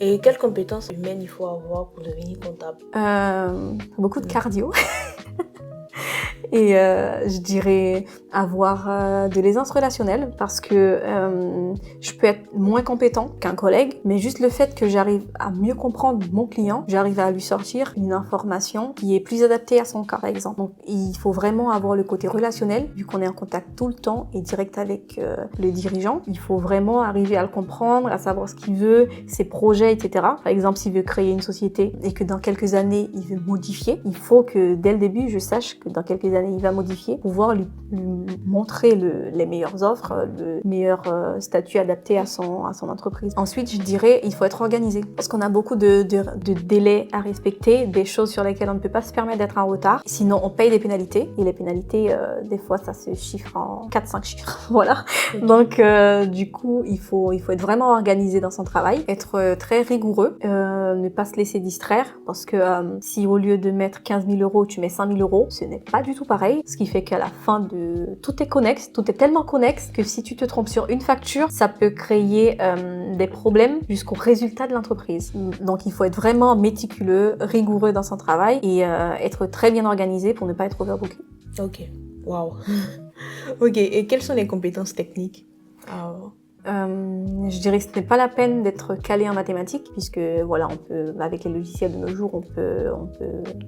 Et quelles compétences humaines il faut avoir pour devenir comptable? Beaucoup de cardio. Et je dirais avoir de l'aisance relationnelle parce que je peux être moins compétent qu'un collègue, mais juste le fait que j'arrive à mieux comprendre mon client, j'arrive à lui sortir une information qui est plus adaptée à son cas, par exemple. Donc il faut vraiment avoir le côté relationnel, vu qu'on est en contact tout le temps et direct avec le dirigeant. Il faut vraiment arriver à le comprendre, à savoir ce qu'il veut, ses projets, etc. Par exemple, s'il veut créer une société et que dans quelques années, il veut modifier, il faut que dès le début, je sache que dans quelques années, il va modifier, pouvoir lui montrer les meilleures offres, le meilleur statut adapté à son entreprise. Ensuite, je dirais, il faut être organisé parce qu'on a beaucoup de délais à respecter, des choses sur lesquelles on ne peut pas se permettre d'être en retard. Sinon, on paye des pénalités et les pénalités, des fois, ça se chiffre en 4-5 chiffres. Voilà. Donc, du coup, il faut être vraiment organisé dans son travail, être très rigoureux, ne pas se laisser distraire parce que si au lieu de mettre 15 000 euros, tu mets 5 000 euros, ce n'est pas du tout pareil. Ce qui fait qu'à la fin tout est connexe, tout est tellement connexe que si tu te trompes sur une facture, ça peut créer des problèmes jusqu'au résultat de l'entreprise. Donc il faut être vraiment méticuleux, rigoureux dans son travail et être très bien organisé pour ne pas être overbooké. Ok, waouh. Ok, et quelles sont les compétences techniques? Je dirais que ce n'est pas la peine d'être calé en mathématiques puisque voilà, on peut, avec les logiciels de nos jours, on peut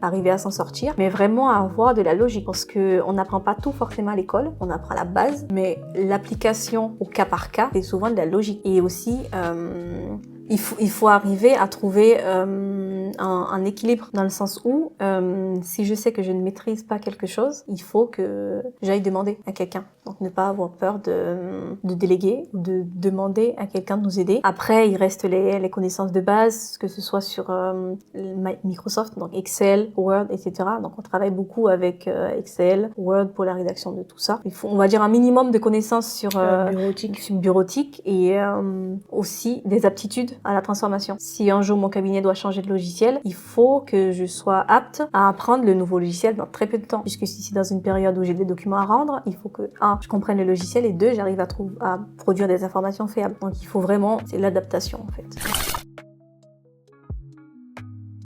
arriver à s'en sortir, mais vraiment à avoir de la logique parce que on n'apprend pas tout forcément à l'école, on apprend la base, mais l'application au cas par cas, c'est souvent de la logique. Et aussi, il faut arriver à trouver un équilibre dans le sens où si je sais que je ne maîtrise pas quelque chose, il faut que j'aille demander à quelqu'un. Donc ne pas avoir peur de déléguer ou de demander à quelqu'un de nous aider. Après, il reste les connaissances de base, que ce soit sur Microsoft, donc Excel, Word, etc. Donc on travaille beaucoup avec Excel, Word pour la rédaction de tout ça. Il faut, on va dire, un minimum de connaissances sur bureautique et aussi des aptitudes à la transformation. Si un jour mon cabinet doit changer de logiciel, il faut que je sois apte à apprendre le nouveau logiciel dans très peu de temps. Puisque si c'est dans une période où j'ai des documents à rendre, il faut que, je comprenne le logiciel et deux, j'arrive à produire des informations fiables. Donc il faut vraiment, c'est l'adaptation en fait.